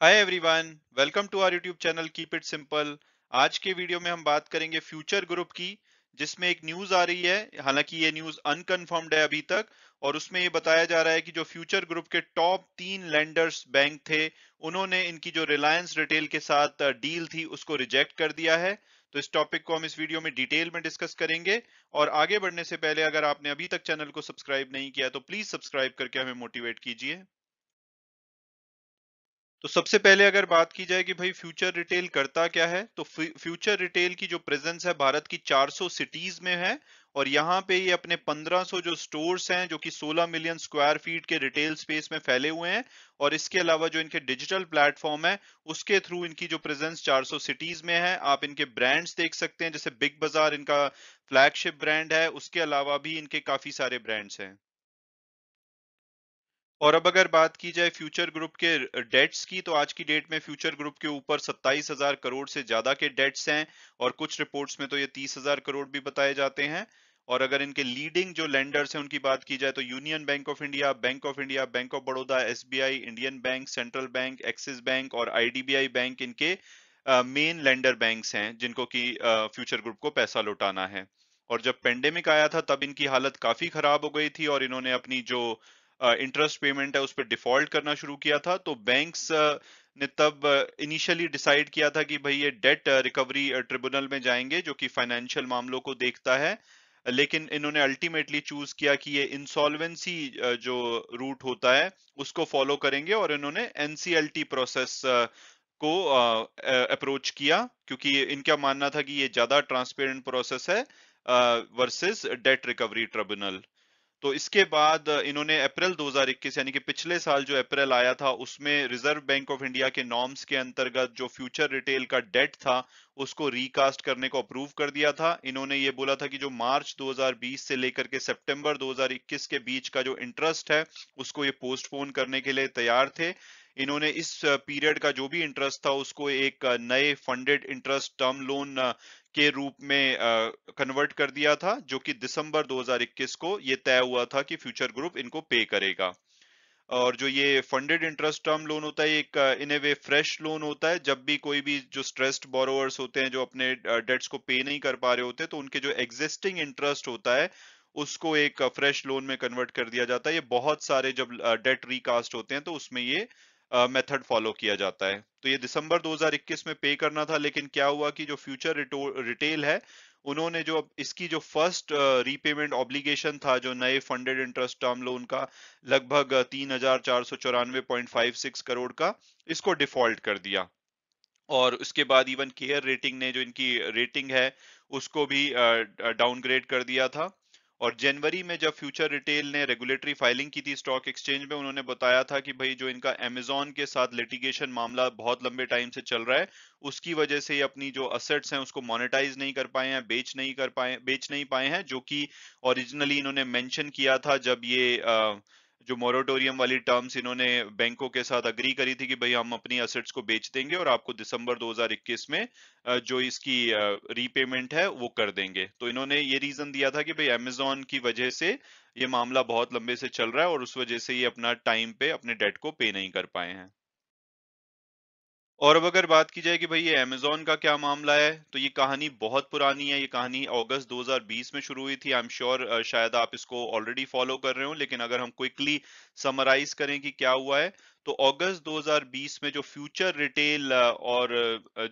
Hi everyone, welcome to our YouTube channel keep it simple. आज के video में हम बात करेंगे फ्यूचर ग्रुप की, जिसमें एक न्यूज आ रही है। हालांकि ये न्यूज अनकंफर्म्ड है अभी तक। और उसमें ये बताया जा रहा है कि जो फ्यूचर ग्रुप के टॉप 3 लेंडर्स बैंक थे, उन्होंने इनकी जो रिलायंस रिटेल के साथ डील थी उसको रिजेक्ट कर दिया है। तो इस टॉपिक को हम इस वीडियो में डिटेल में डिस्कस करेंगे। और आगे बढ़ने से पहले अगर आपने अभी तक चैनल को सब्सक्राइब नहीं किया तो प्लीज सब्सक्राइब करके हमें मोटिवेट कीजिए। तो सबसे पहले अगर बात की जाए कि भाई फ्यूचर रिटेल करता क्या है, तो फ्यूचर रिटेल की जो प्रेजेंस है भारत की 400 सिटीज में है। और यहाँ पे ये अपने 1500 जो स्टोर्स हैं, जो कि 16 मिलियन स्क्वायर फीट के रिटेल स्पेस में फैले हुए हैं। और इसके अलावा जो इनके डिजिटल प्लेटफॉर्म है, उसके थ्रू इनकी जो प्रेजेंस 400 सिटीज में है। आप इनके ब्रांड्स देख सकते हैं, जैसे बिग बाजार इनका फ्लैगशिप ब्रांड है, उसके अलावा भी इनके काफी सारे ब्रांड्स हैं। और अब अगर बात की जाए फ्यूचर ग्रुप के डेट्स की, तो आज की डेट में फ्यूचर ग्रुप के ऊपर 27,000 करोड़ से ज्यादा के डेट्स हैं। और कुछ रिपोर्ट्स में तो ये 30,000 करोड़ भी बताए जाते हैं। और अगर इनके लीडिंग जो लेंडर्स हैं उनकी बात की जाए, तो union bank of India, bank of Baroda, SBI, Indian bank, central bank, axis bank और आईडीबीआई बैंक इनके मेन लेंडर बैंक्स हैं, जिनको कि फ्यूचर ग्रुप को पैसा लौटाना है। और जब पेंडेमिक आया था तब इनकी हालत काफी खराब हो गई थी, और इन्होंने अपनी जो इंटरेस्ट पेमेंट है उस पर डिफॉल्ट करना शुरू किया था। तो बैंक्स ने तब इनिशियली डिसाइड किया था कि भाई ये डेट रिकवरी ट्रिब्यूनल में जाएंगे, जो कि फाइनेंशियल मामलों को देखता है। लेकिन इन्होंने अल्टीमेटली चूज किया कि ये इंसॉल्वेंसी जो रूट होता है उसको फॉलो करेंगे, और इन्होंने एनसीएलटी प्रोसेस को अप्रोच किया, क्योंकि इनका मानना था कि ये ज्यादा ट्रांसपेरेंट प्रोसेस है वर्सेस डेट रिकवरी ट्रिब्यूनल। तो इसके बाद इन्होंने अप्रैल 2021 यानी कि पिछले साल जो अप्रैल आया था, उसमें रिजर्व बैंक ऑफ इंडिया के नॉर्म्स के अंतर्गत जो फ्यूचर रिटेल का डेट था उसको रिकास्ट करने को अप्रूव कर दिया था। इन्होंने ये बोला था कि जो मार्च 2020 से लेकर के सितंबर 2021 के बीच का जो इंटरेस्ट है उसको ये पोस्टपोन करने के लिए तैयार थे। इन्होंने इस पीरियड का जो भी इंटरेस्ट था उसको एक नए फंडेड इंटरेस्ट टर्म लोन के रूप में कन्वर्ट कर दिया था, जो कि दिसंबर 2021 को ये तय हुआ था कि फ्यूचर ग्रुप इनको पे करेगा। और जो ये फंडेड इंटरेस्ट टर्म लोन होता है, एक इन ए वे फ्रेश लोन होता है। जब भी कोई भी जो स्ट्रेस्ड बोरोवर्स होते हैं, जो अपने डेट्स को पे नहीं कर पा रहे होते, तो उनके जो एग्जिस्टिंग इंटरेस्ट होता है उसको एक फ्रेश लोन में कन्वर्ट कर दिया जाता है। ये बहुत सारे जब डेट रिकास्ट होते हैं तो उसमें ये मेथड फॉलो किया जाता है। तो ये दिसंबर 2021 में पे करना था, लेकिन क्या हुआ कि जो फ्यूचर रिटेल है, उन्होंने जो अब इसकी जो फर्स्ट रीपेमेंट ऑब्लिगेशन था जो नए फंडेड इंटरेस्ट टर्म लोन का, लगभग 3,494.56 करोड़ का, इसको डिफॉल्ट कर दिया। और उसके बाद इवन केयर रेटिंग ने जो इनकी रेटिंग है उसको भी डाउनग्रेड कर दिया था। और जनवरी में जब फ्यूचर रिटेल ने रेगुलेटरी फाइलिंग की थी स्टॉक एक्सचेंज में, उन्होंने बताया था कि भाई जो इनका अमेजोन के साथ लिटिगेशन मामला बहुत लंबे टाइम से चल रहा है, उसकी वजह से ये अपनी जो असेट्स हैं उसको मोनेटाइज नहीं कर पाए हैं, बेच नहीं पाए हैं, जो कि ओरिजिनली इन्होंने मेंशन किया था जब ये जो मोरेटोरियम वाली टर्म्स इन्होंने बैंकों के साथ अग्री करी थी कि भाई हम अपनी असेट्स को बेच देंगे और आपको दिसंबर 2021 में जो इसकी रीपेमेंट है वो कर देंगे। तो इन्होंने ये रीजन दिया था कि भाई अमेजोन की वजह से ये मामला बहुत लंबे से चल रहा है, और उस वजह से ये अपना टाइम पे अपने डेट को पे नहीं कर पाए हैं। और अब अगर बात की जाए कि भाई ये अमेज़न का क्या मामला है, तो ये कहानी बहुत पुरानी है। ये कहानी अगस्त 2020 में शुरू हुई थी। आई एम श्योर शायद आप इसको ऑलरेडी फॉलो कर रहे हो, लेकिन अगर हम क्विकली समराइज करें कि क्या हुआ है, तो अगस्त 2020 में जो फ्यूचर रिटेल और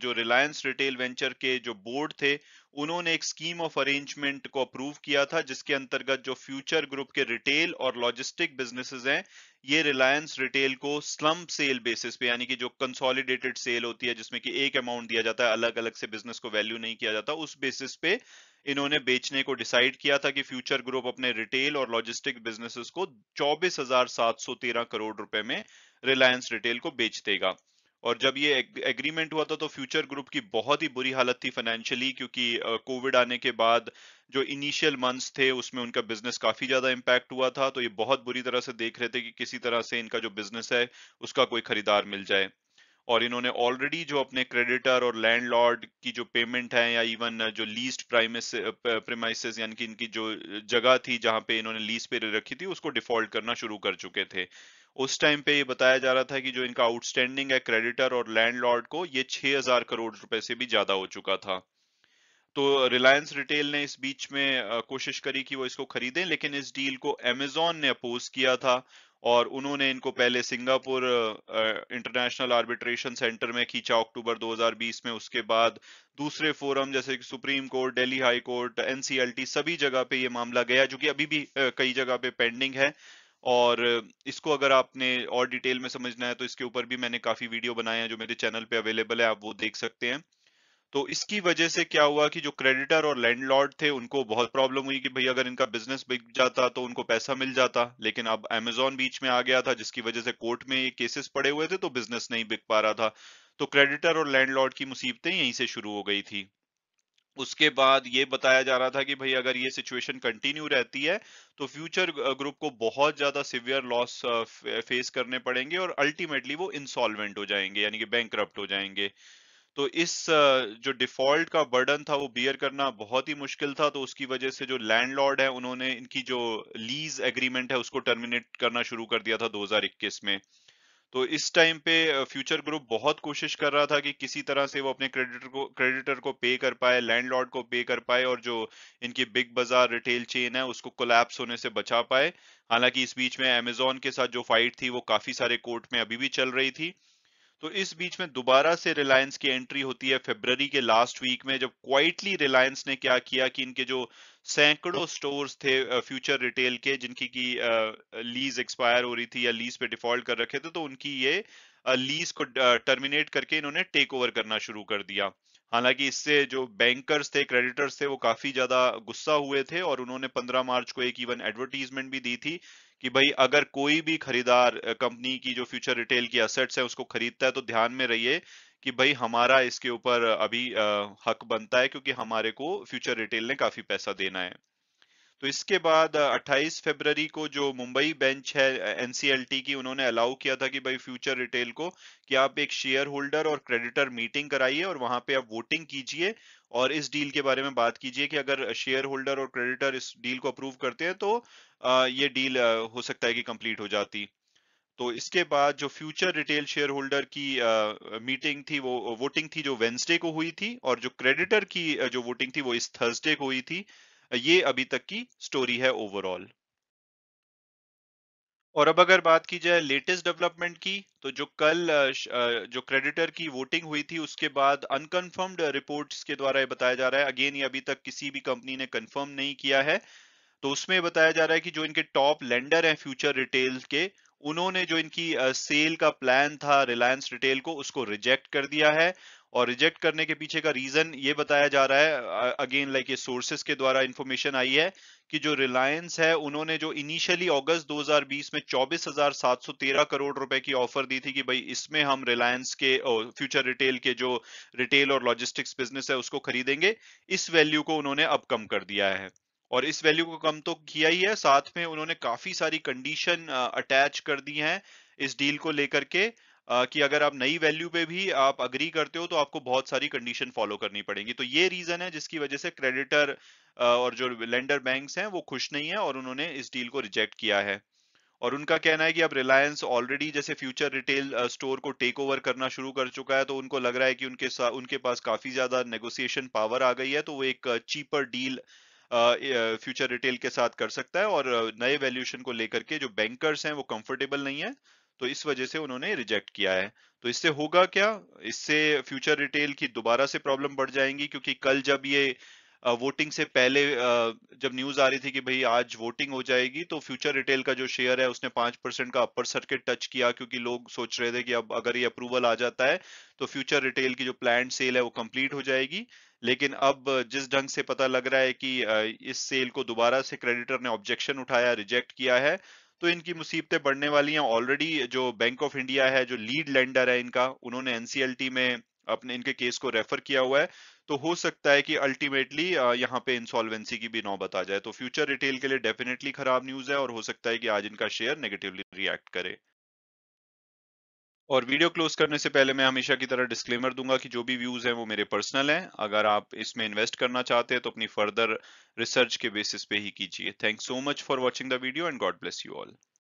जो रिलायंस रिटेल वेंचर के जो बोर्ड थे, उन्होंने एक स्कीम ऑफ अरेंजमेंट को अप्रूव किया था, जिसके अंतर्गत जो फ्यूचर ग्रुप के रिटेल और लॉजिस्टिक बिजनेसेस हैं, ये रिलायंस रिटेल को स्लम्प सेल बेसिस पे, यानी कि जो कंसोलिडेटेड सेल होती है जिसमें कि एक अमाउंट दिया जाता है, अलग अलग से बिजनेस को वैल्यू नहीं किया जाता, उस बेसिस पे इन्होंने बेचने को डिसाइड किया था कि फ्यूचर ग्रुप अपने रिटेल और लॉजिस्टिक बिजनेसेस को 24,713 करोड़ रुपए में रिलायंस रिटेल को बेच देगा। और जब ये एग्रीमेंट हुआ था तो फ्यूचर ग्रुप की बहुत ही बुरी हालत थी फाइनेंशियली, क्योंकि कोविड आने के बाद जो इनिशियल मंथ्स थे उसमें उनका बिजनेस काफी ज्यादा इम्पैक्ट हुआ था। तो ये बहुत बुरी तरह से देख रहे थे कि किसी तरह से इनका जो बिजनेस है उसका कोई खरीदार मिल जाए। और इन्होंने ऑलरेडी जो अपने क्रेडिटर और लैंडलॉर्ड की जो पेमेंट है, या इवन जो लीज्ड प्रेमाइसेस यानी कि इनकी जो जगह थी जहां पे इन्होंने लीज पे रखी थी, उसको डिफॉल्ट करना शुरू कर चुके थे। उस टाइम पे ये बताया जा रहा था कि जो इनका आउटस्टैंडिंग है क्रेडिटर और लैंडलॉर्ड को, ये 6000 करोड़ रुपए से भी ज्यादा हो चुका था। तो रिलायंस रिटेल ने इस बीच में कोशिश करी कि वो इसको खरीदें, लेकिन इस डील को अमेजॉन ने अपोज किया था और उन्होंने इनको पहले सिंगापुर इंटरनेशनल आर्बिट्रेशन सेंटर में खींचा अक्टूबर 2020 में। उसके बाद दूसरे फोरम जैसे कि supreme court, Delhi high court, NCLT, सभी जगह पे ये मामला गया, जो कि अभी भी कई जगह पे पेंडिंग है। और इसको अगर आपने और डिटेल में समझना है तो इसके ऊपर भी मैंने काफी वीडियो बनाए हैं जो मेरे चैनल पे अवेलेबल है, आप वो देख सकते हैं। तो इसकी वजह से क्या हुआ कि जो क्रेडिटर और लैंडलॉर्ड थे उनको बहुत प्रॉब्लम हुई कि भाई अगर इनका बिजनेस बिक जाता तो उनको पैसा मिल जाता, लेकिन अब अमेजॉन बीच में आ गया था जिसकी वजह से कोर्ट में ये केसेस पड़े हुए थे, तो बिजनेस नहीं बिक पा रहा था। तो क्रेडिटर और लैंडलॉर्ड की मुसीबतें यहीं से शुरू हो गई थी। उसके बाद ये बताया जा रहा था कि भाई अगर ये सिचुएशन कंटिन्यू रहती है तो फ्यूचर ग्रुप को बहुत ज्यादा सिवियर लॉस फेस करने पड़ेंगे और अल्टीमेटली वो इंसॉल्वेंट हो जाएंगे, यानी कि बैंकरप्ट हो जाएंगे। तो इस जो डिफॉल्ट का बर्डन था वो बियर करना बहुत ही मुश्किल था, तो उसकी वजह से जो लैंडलॉर्ड है उन्होंने इनकी जो लीज एग्रीमेंट है उसको टर्मिनेट करना शुरू कर दिया था 2021 में। तो इस टाइम पे फ्यूचर ग्रुप बहुत कोशिश कर रहा था कि किसी तरह से वो अपने क्रेडिटर को पे कर पाए, लैंडलॉर्ड को पे कर पाए और जो इनकी बिग बाजार रिटेल चेन है उसको कोलैप्स होने से बचा पाए। हालांकि इस बीच में अमेजोन के साथ जो फाइट थी वो काफी सारे कोर्ट में अभी भी चल रही थी। तो इस बीच में दोबारा से रिलायंस की एंट्री होती है फरवरी के लास्ट वीक में, जब क्वाइटली रिलायंस ने क्या किया कि इनके जो सैकड़ों स्टोर्स थे फ्यूचर रिटेल के, जिनकी की लीज एक्सपायर हो रही थी या लीज पे डिफॉल्ट कर रखे थे, तो उनकी ये लीज को टर्मिनेट करके इन्होंने टेक ओवर करना शुरू कर दिया। हालांकि इससे जो बैंकर्स थे, क्रेडिटर्स थे, वो काफी ज्यादा गुस्सा हुए थे और उन्होंने 15 मार्च को एक इवन एडवर्टीजमेंट भी दी थी कि भाई अगर कोई भी खरीदार कंपनी की जो फ्यूचर रिटेल की असेट्स है उसको खरीदता है तो ध्यान में रहिए कि भाई हमारा इसके ऊपर अभी हक बनता है, क्योंकि हमारे को फ्यूचर रिटेल ने काफी पैसा देना है। तो इसके बाद 28 फरवरी को जो मुंबई बेंच है एनसीएलटी की, उन्होंने अलाउ किया था कि भाई फ्यूचर रिटेल को कि आप एक शेयर होल्डर और क्रेडिटर मीटिंग कराइए और वहां पे आप वोटिंग कीजिए और इस डील के बारे में बात कीजिए कि अगर शेयर होल्डर और क्रेडिटर इस डील को अप्रूव करते हैं तो ये डील हो सकता है कि कंप्लीट हो जाती। तो इसके बाद जो फ्यूचर रिटेल शेयर होल्डर की मीटिंग थी, वो वोटिंग थी जो वेंसडे को हुई थी, और जो क्रेडिटर की जो वोटिंग थी वो इस थर्सडे को हुई थी। ये अभी तक की स्टोरी है ओवरऑल। और अब अगर बात की जाए लेटेस्ट डेवलपमेंट की, तो जो कल जो क्रेडिटर की वोटिंग हुई थी उसके बाद अनकंफर्म्ड रिपोर्ट्स के द्वारा ये बताया जा रहा है, अगेन ये अभी तक किसी भी कंपनी ने कंफर्म नहीं किया है, तो उसमें बताया जा रहा है कि जो इनके टॉप लेंडर हैं फ्यूचर रिटेल के, उन्होंने जो इनकी सेल का प्लान था रिलायंस रिटेल को उसको रिजेक्ट कर दिया है। और रिजेक्ट करने के पीछे का रीजन ये बताया जा रहा है, अगेन लाइक ये सोर्सेस के द्वारा इंफॉर्मेशन आई है कि जो रिलायंस है उन्होंने जो इनिशियली अगस्त 2020 में 24,713 करोड़ रुपए की ऑफर दी थी कि भाई इसमें हम रिलायंस के फ्यूचर रिटेल के जो रिटेल और लॉजिस्टिक्स बिजनेस है उसको खरीदेंगे, इस वैल्यू को उन्होंने अब कम कर दिया है। और इस वैल्यू को कम तो किया ही है, साथ में उन्होंने काफी सारी कंडीशन अटैच कर दी हैं इस डील को लेकर के, कि अगर आप नई वैल्यू पे भी आप अग्री करते हो तो आपको बहुत सारी कंडीशन फॉलो करनी पड़ेगी। तो ये रीजन है जिसकी वजह से क्रेडिटर और जो लेंडर बैंक्स हैं वो खुश नहीं है और उन्होंने इस डील को रिजेक्ट किया है। और उनका कहना है कि अब रिलायंस ऑलरेडी जैसे फ्यूचर रिटेल स्टोर को टेक ओवर करना शुरू कर चुका है, तो उनको लग रहा है कि उनके पास काफी ज्यादा नेगोशिएशन पावर आ गई है, तो वो एक चीपर डील फ्यूचर रिटेल के साथ कर सकता है और नए वैल्यूएशन को लेकर के जो बैंकर्स हैं वो कंफर्टेबल नहीं है, तो इस वजह से उन्होंने रिजेक्ट किया है। तो इससे होगा क्या, इससे फ्यूचर रिटेल की दोबारा से प्रॉब्लम बढ़ जाएंगी, क्योंकि कल जब ये वोटिंग से पहले जब न्यूज आ रही थी कि भाई आज वोटिंग हो जाएगी, तो फ्यूचर रिटेल का जो शेयर है उसने 5% का अपर सर्किट टच किया, क्योंकि लोग सोच रहे थे कि अब अगर ये अप्रूवल आ जाता है तो फ्यूचर रिटेल की जो प्लान्ड सेल है वो कंप्लीट हो जाएगी। लेकिन अब जिस ढंग से पता लग रहा है कि इस सेल को दोबारा से क्रेडिटर ने ऑब्जेक्शन उठाया, रिजेक्ट किया है, तो इनकी मुसीबतें बढ़ने वाली हैं। ऑलरेडी जो बैंक ऑफ इंडिया है जो लीड लेंडर है इनका, उन्होंने एनसीएलटी में अपने इनके केस को रेफर किया हुआ है। तो हो सकता है कि अल्टीमेटली यहाँ पे इंसॉल्वेंसी की भी नौबत आ जाए, तो फ्यूचर रिटेल के लिए डेफिनेटली खराब न्यूज है और हो सकता है कि आज इनका शेयर नेगेटिवली रिएक्ट करे। और वीडियो क्लोज करने से पहले मैं हमेशा की तरह डिस्क्लेमर दूंगा कि जो भी व्यूज हैं वो मेरे पर्सनल हैं, अगर आप इसमें इन्वेस्ट करना चाहते हैं तो अपनी फर्दर रिसर्च के बेसिस पे ही कीजिए। Thanks so much for watching the video and God bless you all.